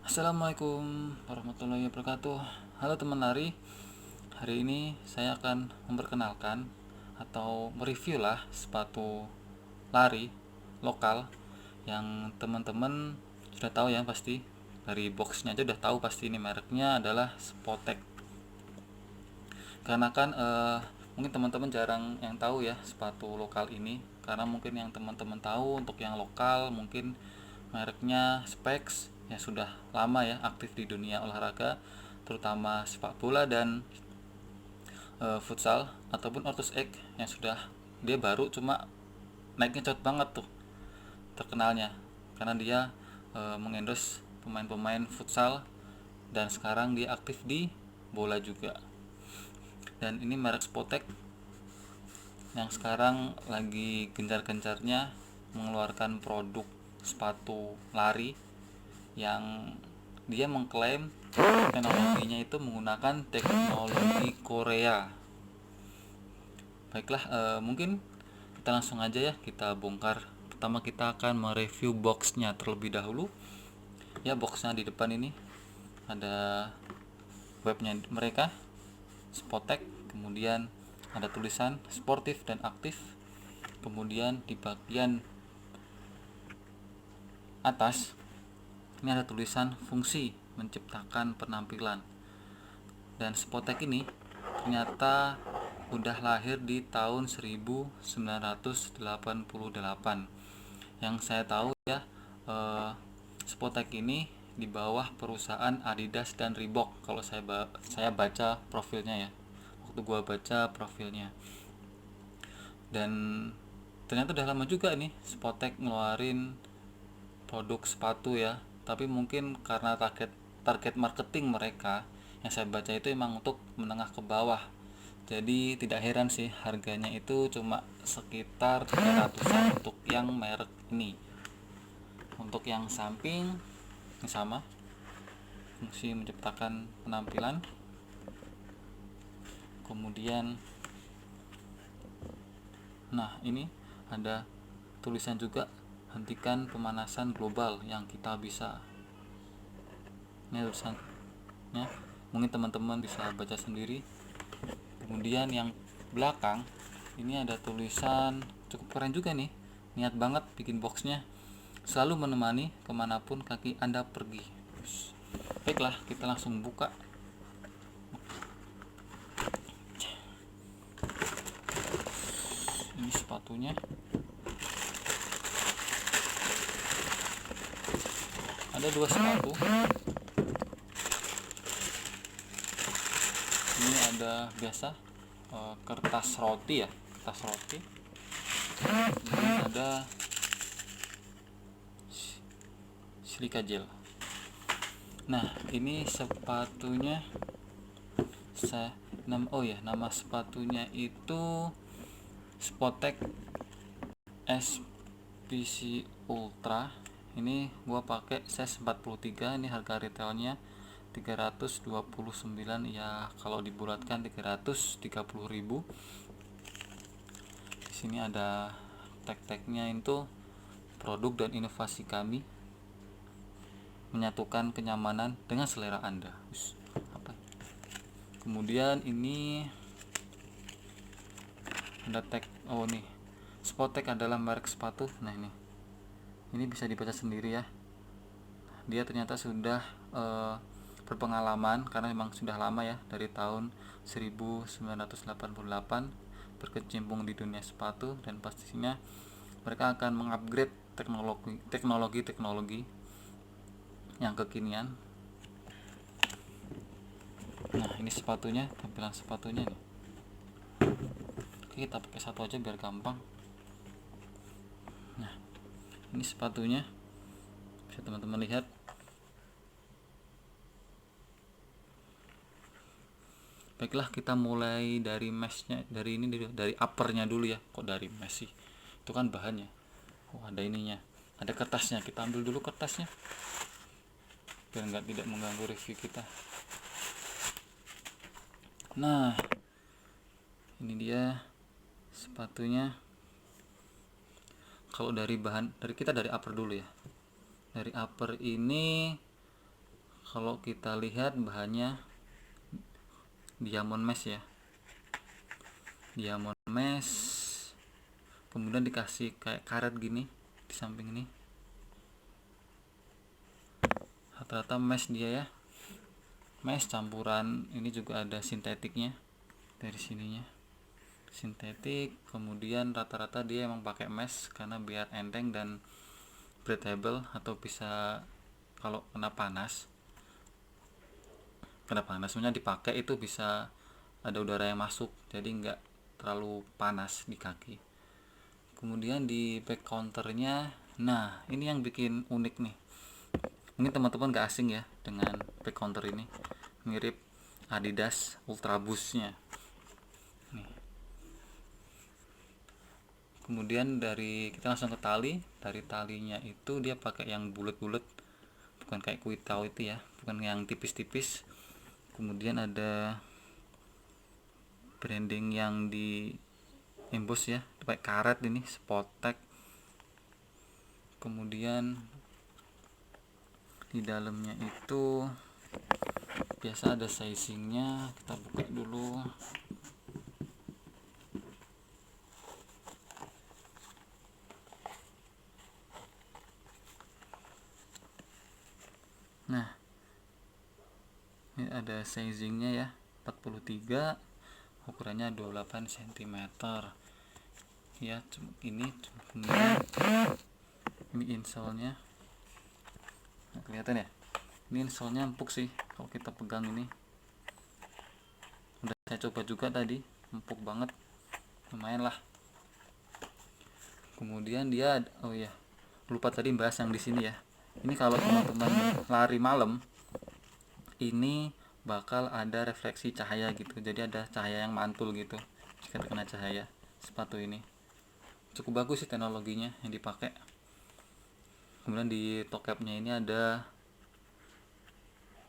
Assalamualaikum warahmatullahi wabarakatuh. Halo teman lari. Hari ini saya akan memperkenalkan atau mereview lah sepatu lari lokal yang teman-teman sudah tahu ya pasti. Dari boxnya aja udah tahu pasti ini mereknya adalah Spotek. Karena kan mungkin teman-teman jarang yang tahu ya sepatu lokal ini. Karena mungkin yang teman-teman tahu untuk yang lokal mungkin mereknya Spex yang sudah lama ya aktif di dunia olahraga, terutama sepak bola dan futsal, ataupun Ortus Egg yang sudah dia baru cuma naiknya cepet banget tuh terkenalnya karena dia mengendorse pemain-pemain futsal dan sekarang dia aktif di bola juga. Dan ini merek Spotek yang sekarang lagi gencar-gencarnya mengeluarkan produk sepatu lari yang dia mengklaim teknologinya itu menggunakan teknologi Korea. Baiklah, mungkin kita langsung aja ya kita bongkar. Pertama kita akan mereview boxnya terlebih dahulu. Ya, boxnya di depan ini ada webnya mereka, Spotek, kemudian ada tulisan sportif dan aktif. Kemudian di bagian atas ini ada tulisan fungsi menciptakan penampilan. Dan Spotek ini ternyata udah lahir di tahun 1988. Yang saya tahu ya, Spotek ini di bawah perusahaan Adidas dan Reebok kalau saya baca profilnya ya. Waktu gua baca profilnya. Dan ternyata udah lama juga nih Spotek ngeluarin produk sepatu ya, tapi mungkin karena target target marketing mereka yang saya baca itu emang untuk menengah ke bawah, jadi tidak heran sih harganya itu cuma sekitar 300-an untuk yang merek ini. Untuk yang samping ini sama, fungsi menciptakan penampilan. Kemudian nah ini ada tulisan juga, hentikan pemanasan global yang kita bisa. Ini tulisannya mungkin teman-teman bisa baca sendiri. Kemudian yang belakang ini ada tulisan cukup keren juga nih, niat banget bikin boxnya, selalu menemani kemanapun kaki Anda pergi. Baiklah, kita langsung buka. Ini sepatunya, ada dua sepatu. Ini ada biasa kertas roti ya, kertas roti. Ini ada silika gel. Nah ini sepatunya nama sepatunya itu Spotek SPC Ultra. Ini gua pakai size 43. Ini harga retailnya 329 ya, kalau dibulatkan 330.000. Di sini ada tag-tagnya itu produk dan inovasi kami menyatukan kenyamanan dengan selera Anda. Kemudian ini ada tag, nih Spotek adalah merek sepatu. Nah ini bisa dibaca sendiri ya, dia ternyata sudah berpengalaman karena memang sudah lama ya, dari tahun 1988 berkecimpung di dunia sepatu, dan pastinya mereka akan mengupgrade teknologi yang kekinian. Nah ini sepatunya, tampilan sepatunya nih. Oke, kita pakai satu aja biar gampang. Nah ini sepatunya, bisa teman-teman lihat. Baiklah, kita mulai dari meshnya, dari uppernya dulu ya. Kok dari mesh sih, itu kan bahannya. Ada ininya, ada kertasnya. Kita ambil dulu kertasnya biar tidak mengganggu review kita. Nah ini dia sepatunya. Kalau dari kita dari upper dulu ya. Dari upper ini Kalau kita lihat bahannya diamond mesh ya, diamond mesh, kemudian dikasih kayak karet gini di samping ini, rata-rata mesh dia ya, mesh campuran. Ini juga ada sintetiknya dari sininya, sintetik. Kemudian rata-rata dia emang pakai mesh karena biar enteng dan breathable, atau bisa kalau kena panas sebenarnya dipakai itu bisa ada udara yang masuk, jadi nggak terlalu panas di kaki. Kemudian di back counternya, nah ini yang bikin unik nih, mungkin teman-teman gak asing ya dengan back counter ini, mirip Adidas Ultra Boost-nya nih. Kemudian kita langsung ke tali. Dari talinya itu dia pakai yang bulat-bulat, bukan kayak kuitau itu ya, bukan yang tipis-tipis. Kemudian ada branding yang di emboss ya, pakai karet ini, Spotek. Kemudian di dalamnya itu biasa ada sizingnya, kita buka dulu. Nah, ini ada sizingnya ya, 43, ukurannya 28 cm ya. Kemudian ini insole-nya, nah, kelihatan ya, ini insole-nya empuk sih kalau kita pegang ini. Udah saya coba juga tadi, empuk banget, lumayan lah. Kemudian dia, oh iya, lupa tadi bahas yang di sini ya. Ini kalau teman-teman lari malam, ini bakal ada refleksi cahaya gitu, jadi ada cahaya yang mantul gitu jika terkena cahaya. Sepatu ini cukup bagus sih teknologinya yang dipakai. Kemudian di tokepnya ini ada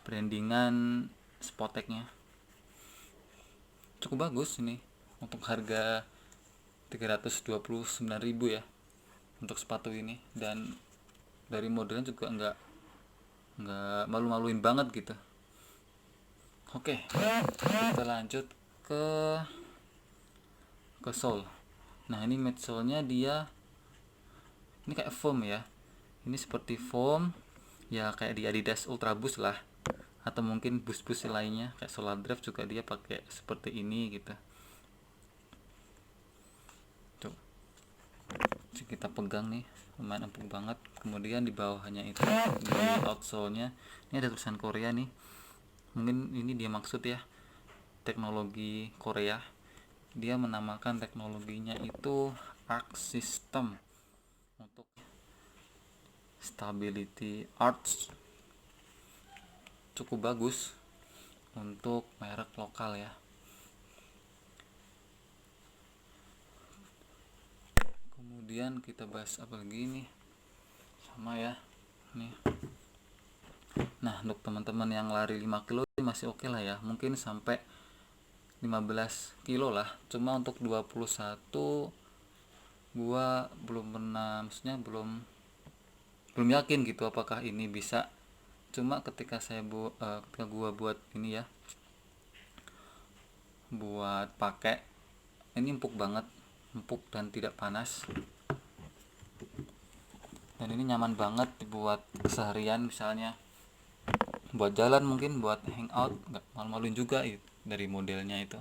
brandingan Spoteknya, cukup bagus ini untuk harga 329.000 ya untuk sepatu ini. Dan dari modelnya juga nggak malu-maluin banget gitu. Oke, kita lanjut ke sole. Nah ini midsole-nya dia ini kayak foam ya, ini seperti foam ya, kayak di Adidas Ultra Boost lah, atau mungkin boost lainnya kayak Solar Drive juga dia pakai seperti ini gitu. Tuh, kita pegang nih, lumayan empuk banget. Kemudian di bawahnya itu, di outsole-nya ini ada tulisan Korea nih, mungkin ini dia maksud ya, teknologi Korea. Dia menamakan teknologinya itu Arc System untuk Stability Arts. Cukup bagus untuk merek lokal ya. Kemudian kita bahas apa lagi nih, sama ya nih. Nah untuk teman-teman yang lari 5 kilo masih oke lah ya, mungkin sampai 15 kilo lah. Cuma untuk 21 gua belum pernah, maksudnya belum yakin gitu apakah ini bisa. Cuma ketika gua buat ini ya, buat pakai, ini empuk banget, empuk dan tidak panas, dan ini nyaman banget buat keseharian, misalnya buat jalan, mungkin buat hangout, nggak malu-maluin juga dari modelnya itu.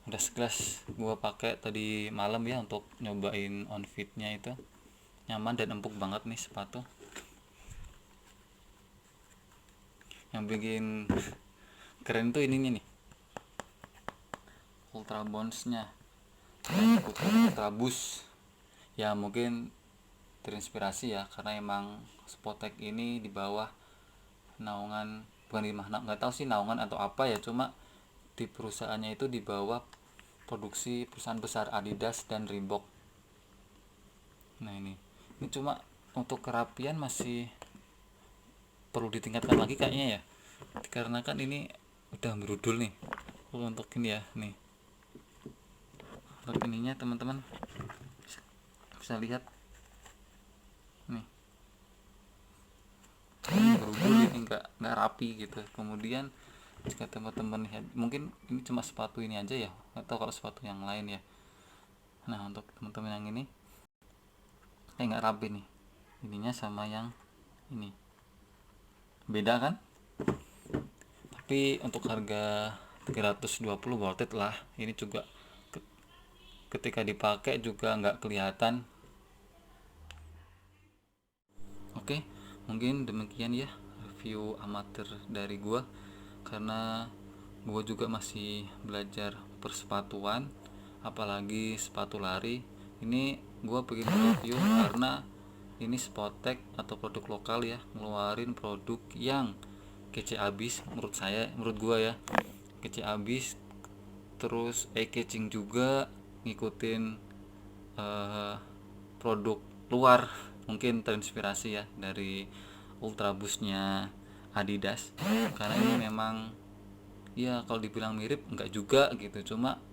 Udah sekelas gua pakai tadi malam ya untuk nyobain on fitnya itu, nyaman dan empuk banget nih sepatu. Yang bikin keren tuh ini nih, Ultra Bounce-nya, Ultra Boost ya. Mungkin terinspirasi ya karena emang Spotek ini di bawah naungan, bukan di mana, nggak tahu sih naungan atau apa ya, cuma di perusahaannya itu di bawah produksi perusahaan besar Adidas dan Reebok. Nah ini cuma untuk kerapian masih perlu ditingkatkan lagi kayaknya ya, karena kan ini udah berudul nih. Untuk ini ya nih, untuk ininya teman-teman bisa lihat nih, berubah ini nggak rapi gitu. Kemudian jika teman-teman lihat, mungkin ini cuma sepatu ini aja ya, atau kalau sepatu yang lain ya. Nah untuk teman-teman yang ini nggak rapi nih, ininya sama yang ini beda kan. Tapi untuk harga 320 worth it lah. Ini juga ketika dipakai juga nggak kelihatan. Oke, mungkin demikian ya review amatir dari gua, karena gua juga masih belajar persepatuan, apalagi sepatu lari. Ini gua pengen review karena ini Spotek atau produk lokal ya, ngeluarin produk yang kece abis menurut saya, menurut gua ya, kece abis. Terus catching juga ngikutin eh, produk luar, mungkin terinspirasi ya dari Ultraboost-nya Adidas, karena ini memang ya kalau dibilang mirip enggak juga gitu, cuma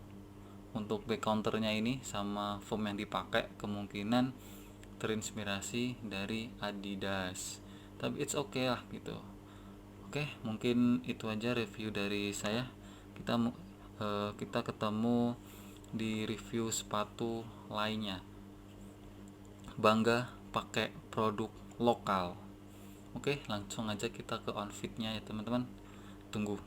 untuk back counternya ini sama foam yang dipakai kemungkinan terinspirasi dari Adidas, tapi it's okay lah gitu. Oke, mungkin itu aja review dari saya. Kita ketemu di review sepatu lainnya. Bangga pakai produk lokal. Oke, langsung aja kita ke outfitnya ya teman-teman. Tunggu.